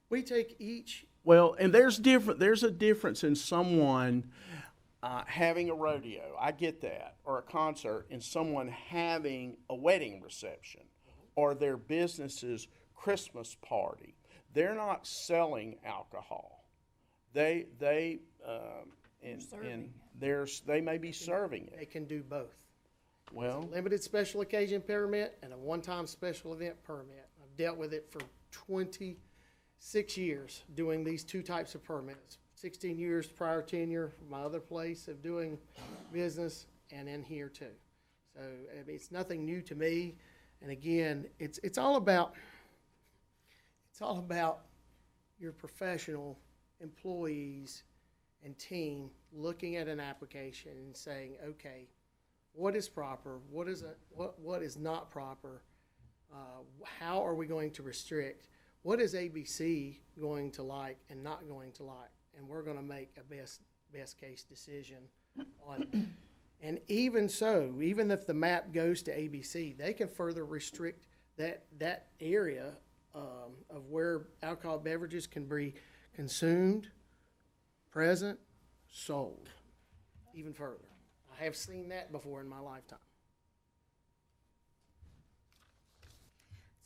we take each Well, and there's a difference in someone having a rodeo. I get that, or a concert, and someone having a wedding reception, or their business's Christmas party. They're not selling alcohol. They may be serving it. They can do both. Well, Limited special occasion permit and a one-time special event permit. I've dealt with it for 26 years doing these two types of permits. 16 years prior tenure, my other place of doing business, and in here too. So I mean, it's nothing new to me. And again, it's all about your professional employees and team looking at an application and saying, okay, what is proper? What is not proper? How are we going to restrict? What is ABC going to like and not going to like? And we're going to make a best case decision on it. And even so, even if the map goes to ABC, they can further restrict that area of where alcohol beverages can be consumed, present, sold, even further. I have seen that before in my lifetime.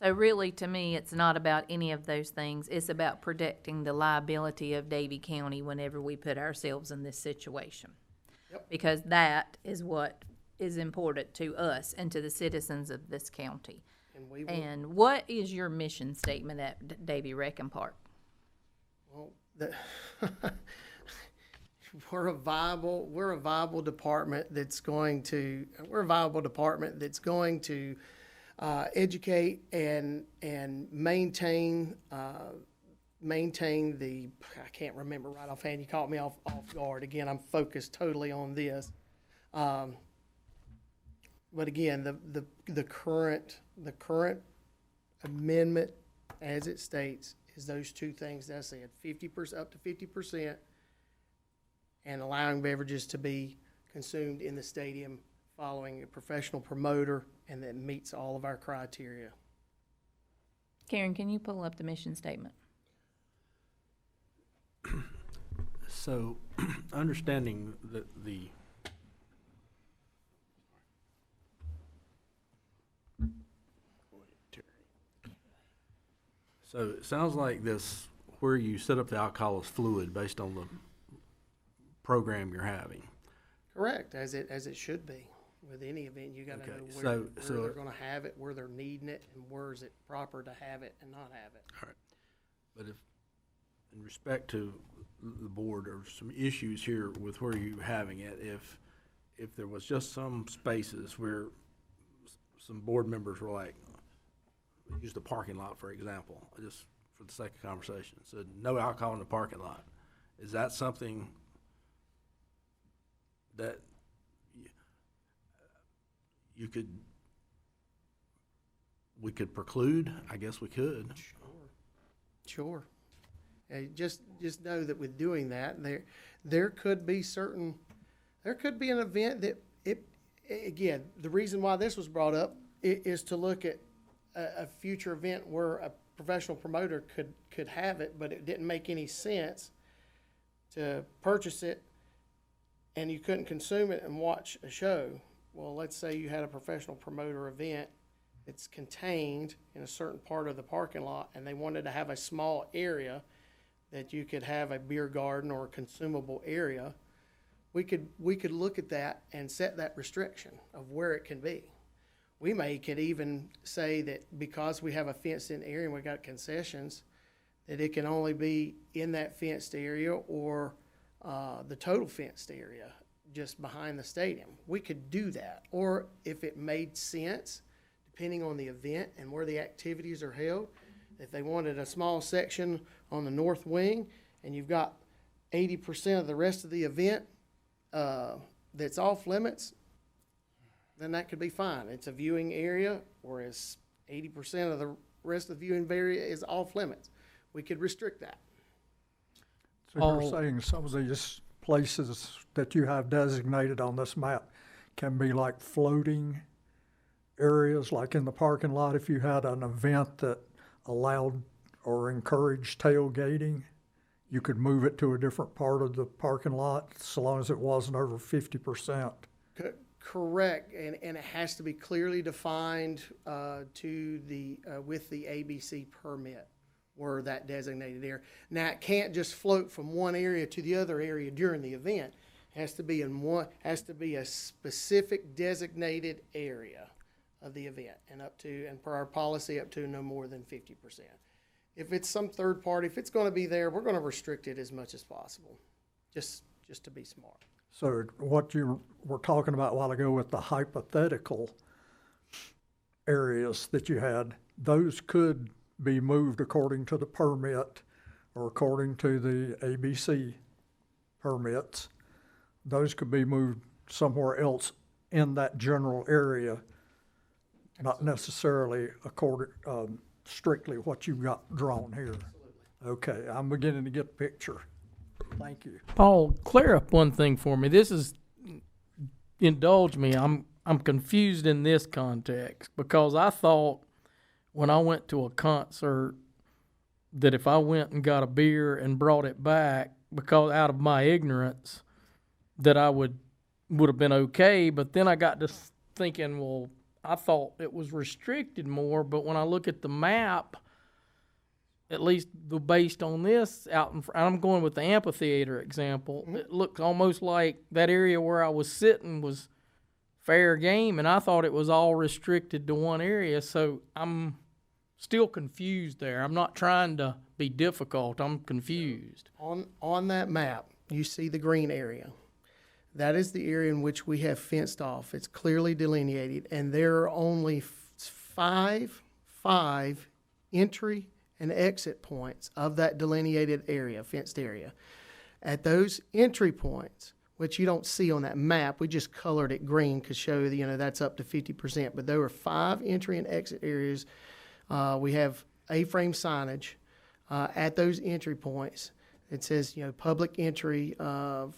So really, to me, it's not about any of those things. It's about protecting the liability of Davie County whenever we put ourselves in this situation. Yep. Because that is what is important to us and to the citizens of this county. And we will, And what is your mission statement at Davie Rec and Park? well, we're a viable department that's going to educate and maintain the, I can't remember right offhand, you caught me off guard. Again, I'm focused totally on this. But again, the current amendment as it states is those two things that I said, 50%, up to 50%, and allowing beverages to be consumed in the stadium following a professional promoter and that meets all of our criteria. Karen, can you pull up the mission statement? So, understanding the so it sounds like this, where you set up the alcohol is fluid based on the program you're having. Correct, as it should be. With any event, you gotta Okay, know so where they're gonna have it, where they're needing it, and where is it proper to have it and not have it. All right. But if, in respect to the board, there are some issues here with where you're having it. If there was just some spaces where some board members were like, use the parking lot, for example, just for the sake of conversation, said no alcohol in the parking lot. Is that something that we could preclude? I guess we could. Sure. Just know that with doing that, there could be an event that again, the reason why this was brought up is to look at a future event where a professional promoter could have it, but it didn't make any sense to purchase it and you couldn't consume it and watch a show. Well, let's say you had a professional promoter event that's contained in a certain part of the parking lot and they wanted to have a small area that you could have a beer garden or a consumable area. We could look at that and set that restriction of where it can be. We could even say that because we have a fenced-in area and we got concessions, that it can only be in that fenced area or the total fenced area just behind the stadium. We could do that. Or if it made sense, depending on the event and where the activities are held, if they wanted a small section on the north wing and you've got 80% of the rest of the event that's off limits, then that could be fine. It's a viewing area, whereas 80% of the rest of the viewing area is off limits. We could restrict that. So you're saying some of these places that you have designated on this map can be like floating areas, like in the parking lot if you had an event that allowed or encouraged tailgating, you could move it to a different part of the parking lot so long as it wasn't over 50%. Correct, and it has to be clearly defined to the with the ABC permit where that designated area. Now, it can't just float from one area to the other area during the event. It has to be a specific designated area of the event, and per our policy, up to no more than 50%. If it's some third party, if it's going to be there, we're going to restrict it as much as possible, just to be smart. So what you were talking about a while ago with the hypothetical areas that you had, those could be moved according to the permit or according to the ABC permits. Those could be moved somewhere else in that general area, not necessarily strictly what you've got drawn here. Okay, I'm beginning to get the picture. Thank you. Paul, clear up one thing for me. Indulge me. I'm confused in this context because I thought when I went to a concert that if I went and got a beer and brought it back, because out of my ignorance, that I would have been okay. But then I got to thinking, well, I thought it was restricted more. But when I look at the map, at least based on this out in front, I'm going with the amphitheater example. Mm-hmm. It looks almost like that area where I was sitting was fair game, and I thought it was all restricted to one area. So I'm still confused there. I'm not trying to be difficult. I'm confused. On that map, you see the green area. That is the area in which we have fenced off. It's clearly delineated, and there are only five entry and exit points of that delineated area, fenced area. At those entry points, which you don't see on that map, we just colored it green to show that's up to 50%. But there were 5 entry and exit areas. We have A-frame signage at those entry points. It says, public entry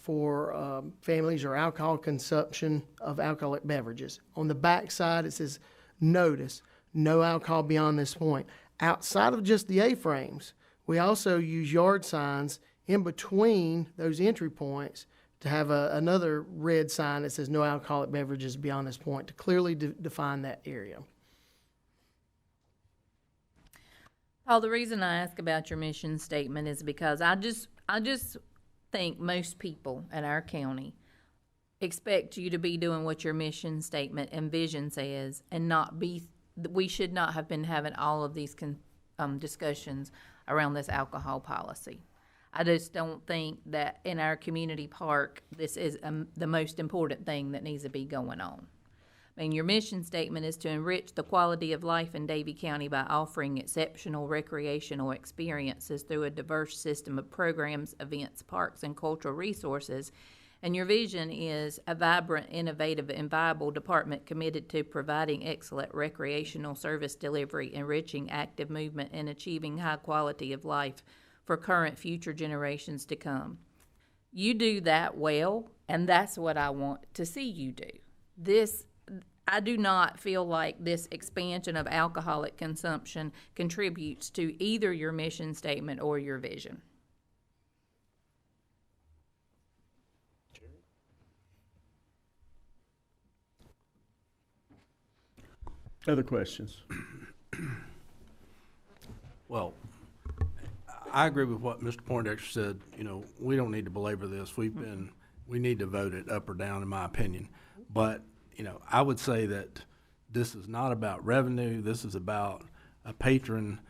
for families or alcohol consumption of alcoholic beverages. On the back side, it says, notice, no alcohol beyond this point. Outside of just the A-frames, we also use yard signs in between those entry points to have another red sign that says no alcoholic beverages beyond this point to clearly define that area. Paul, the reason I ask about your mission statement is because I just think most people in our county expect you to be doing what your mission statement and vision says and not be. We should not have been having all of these discussions around this alcohol policy. I just don't think that in our community park, this is the most important thing that needs to be going on. I mean, your mission statement is to enrich the quality of life in Davie County by offering exceptional recreational experiences through a diverse system of programs, events, parks, and cultural resources. And your vision is a vibrant, innovative, and viable department committed to providing excellent recreational service delivery, enriching active movement, and achieving high quality of life for current, future generations to come. You do that well, and that's what I want to see you do. I do not feel like this expansion of alcoholic consumption contributes to either your mission statement or your vision. Other questions? Well, I agree with what Mr. Poindexter said. We don't need to belabor this. We need to vote it up or down, in my opinion. But, I would say that this is not about revenue. This is about a patron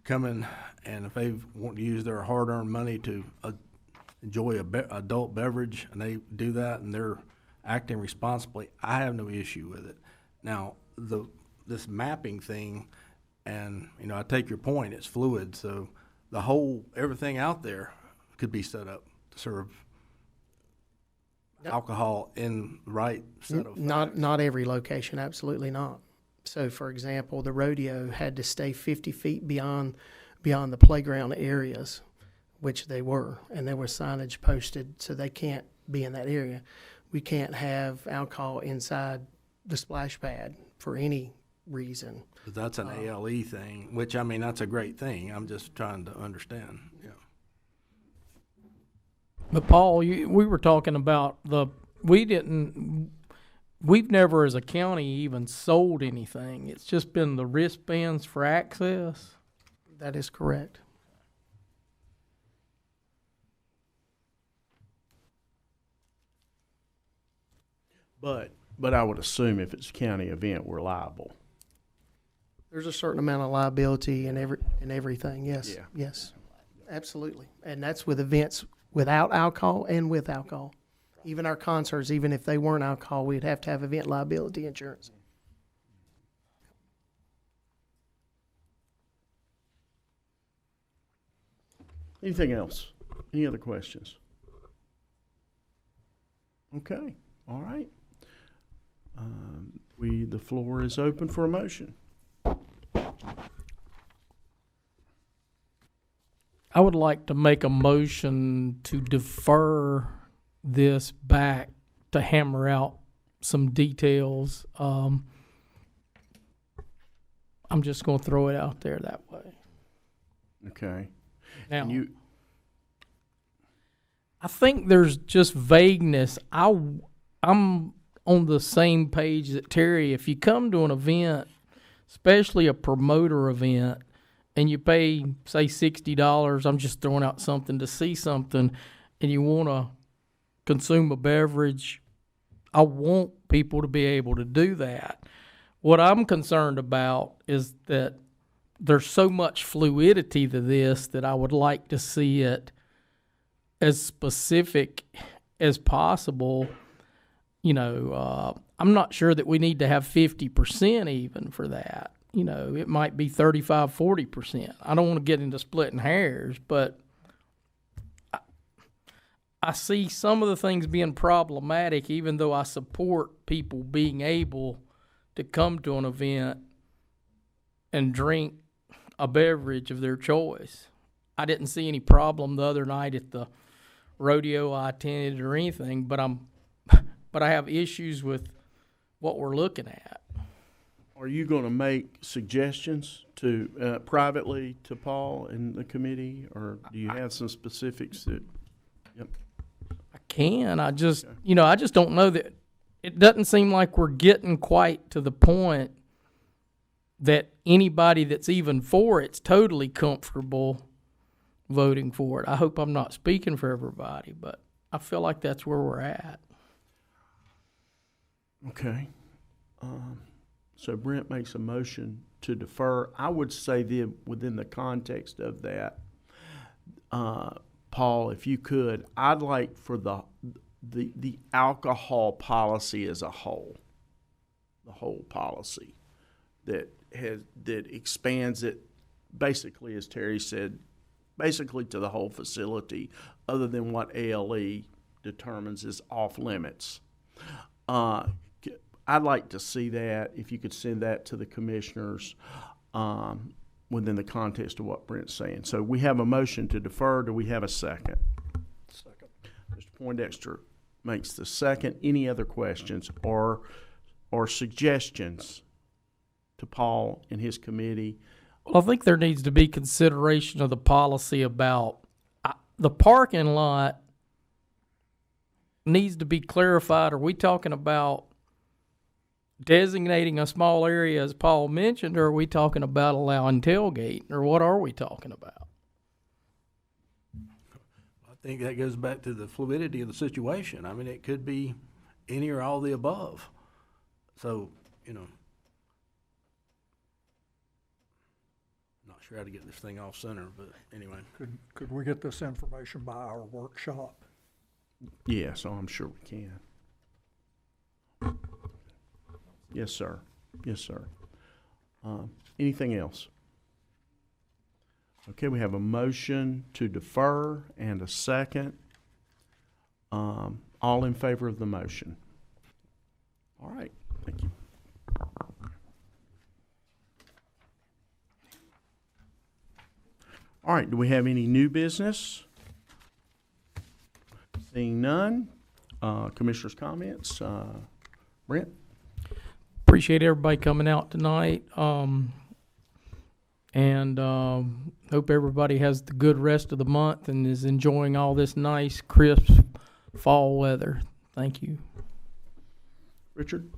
coming, and if they want to use their hard-earned money to enjoy adult beverage, and they do that, and they're acting responsibly, I have no issue with it. Now, this mapping thing, and I take your point, it's fluid, so everything out there could be set up to serve alcohol in the right set of not every location, absolutely not. So for example, the rodeo had to stay 50 feet beyond the playground areas, which they were, and there was signage posted so they can't be in that area. We can't have alcohol inside the splash pad for any reason. But that's an ALE thing, which, that's a great thing. I'm just trying to understand. Yeah. But Paul, we were talking about we've never as a county even sold anything. It's just been the wristbands for access. That is correct. But I would assume if it's a county event, we're liable. There's a certain amount of liability in everything, yes. Yeah. Yes, absolutely. And that's with events without alcohol and with alcohol. Even our concerts, even if they weren't alcohol, we'd have to have event liability insurance. Anything else? Any other questions? Okay, all right. The floor is open for a motion. I would like to make a motion to defer this back to hammer out some details. I'm just going to throw it out there that way. Okay. Now, And I think there's just vagueness. I'm on the same page that Terry. If you come to an event, especially a promoter event, and you pay, say, $60, I'm just throwing out something to see something, and you want to consume a beverage, I want people to be able to do that. What I'm concerned about is that there's so much fluidity to this that I would like to see it as specific as possible. You know, I'm not sure that we need to have 50% even for that. You know, it might be 35, 40%. I don't want to get into splitting hairs, but I see some of the things being problematic, even though I support people being able to come to an event and drink a beverage of their choice. I didn't see any problem the other night at the rodeo I attended or anything, but I have issues with what we're looking at. are you going to make suggestions to privately to Paul and the committee, or do you have some specifics that? Yep. I can. I just, I just don't know that it doesn't seem like we're getting quite to the point that anybody that's even for it's totally comfortable voting for it. I hope I'm not speaking for everybody, but I feel like that's where we're at. Okay. So Brent makes a motion to defer. I would say within the context of that, Paul, if you could, I'd like for the alcohol policy as a whole, the whole policy that expands it basically, as Terry said, basically to the whole facility, other than what ALE determines is off limits. I'd like to see that, if you could send that to the commissioners within the context of what Brent's saying. So we have a motion to defer. Do we have a second? Second. Mr. Poindexter makes the second. Any other questions or suggestions to Paul and his committee? Well, I think there needs to be consideration of the policy about the parking lot needs to be clarified. Are we talking about designating a small area, as Paul mentioned, or are we talking about allowing tailgate, or what are we talking about? I think that goes back to the fluidity of the situation. I mean, it could be any or all the above. So, not sure how to get this thing off center, but anyway. Could we get this information by our workshop? Yeah, so I'm sure we can. Yes, sir. Yes, sir. Anything else? Okay, we have a motion to defer and a second. All in favor of the motion? All right, thank you. All right, do we have any new business? Seeing none. Commissioners' comments. Brent? Appreciate everybody coming out tonight. And hope everybody has the good rest of the month and is enjoying all this nice, crisp fall weather. Thank you. Richard?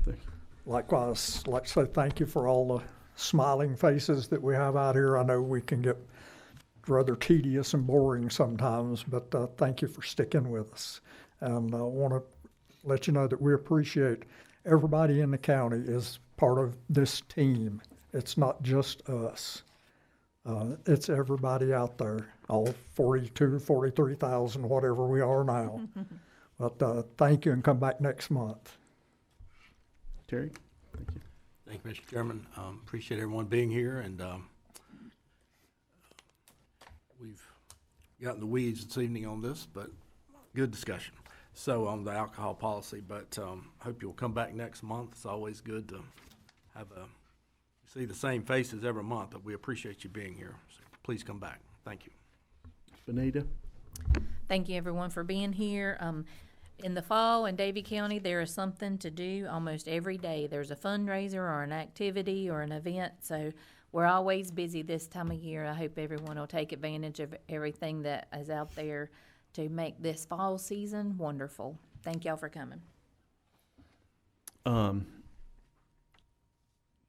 Thank you. Likewise, like to say thank you for all the smiling faces that we have out here. I know we can get rather tedious and boring sometimes, but thank you for sticking with us. And I want to let you know that we appreciate everybody in the county is part of this team. It's not just us. It's everybody out there, all 43,000, whatever we are now. But thank you, and come back next month. Terry? Thank you. Thank you, Mr. Chairman. Appreciate everyone being here, and we've gotten the weeds this evening on this, but good discussion. So on the alcohol policy, but hope you'll come back next month. It's always good to have see the same faces every month, but we appreciate you being here. So please come back. Thank you. Benita? Thank you, everyone, for being here. In the fall in Davie County, there is something to do almost every day. There's a fundraiser or an activity or an event, so we're always busy this time of year. I hope everyone will take advantage of everything that is out there to make this fall season wonderful. Thank y'all for coming.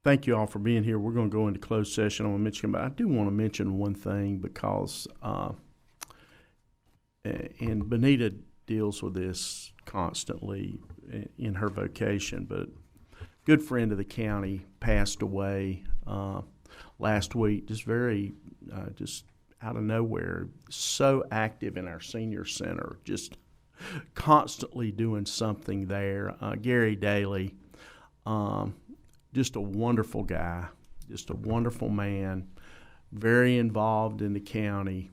Thank you all for being here. We're going to go into closed session. I want to mention, but I do want to mention one thing because, and Benita deals with this constantly in her vocation, but good friend of the county passed away last week, just out of nowhere. So active in our senior center, just constantly doing something there. Gary Daly, just a wonderful guy, just a wonderful man, very involved in the county,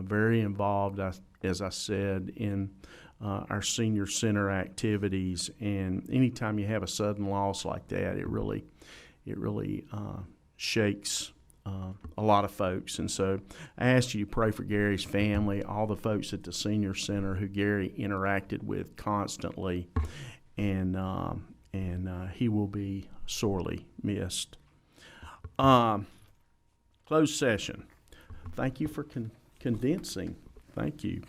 very involved, as I said, in our senior center activities. And anytime you have a sudden loss like that, it really shakes a lot of folks. And so I asked you to pray for Gary's family, all the folks at the senior center who Gary interacted with constantly, and he will be sorely missed. Closed session. Thank you for condensing. Thank you.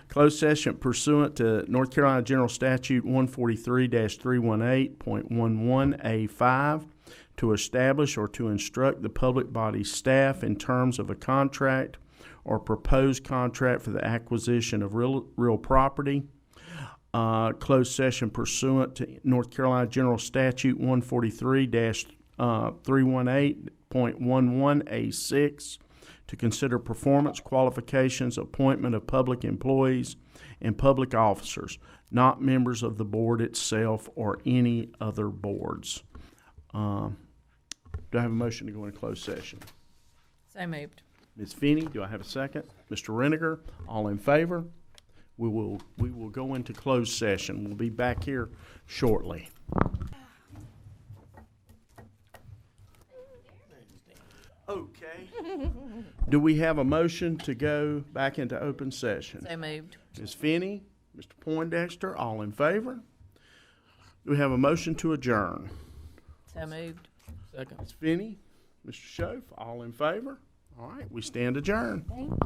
Closed session pursuant to North Carolina General Statute 143-318.11A5 to establish or to instruct the public body staff in terms of a contract or proposed contract for the acquisition of real property. Closed session pursuant to North Carolina General Statute 143-318.11A6 to consider performance, qualifications, appointment of public employees and public officers, not members of the board itself or any other boards. Do I have a motion to go into closed session? So moved. Ms. Finney, do I have a second? Mr. Reniger, all in favor? We will go into closed session. We'll be back here shortly. Okay. Do we have a motion to go back into open session? So moved. Ms. Finney, Mr. Poindexter, all in favor? Do we have a motion to adjourn? So moved. Second. Ms. Finney, Mr. Schoaf, all in favor? All right, we stand adjourned. Thank you.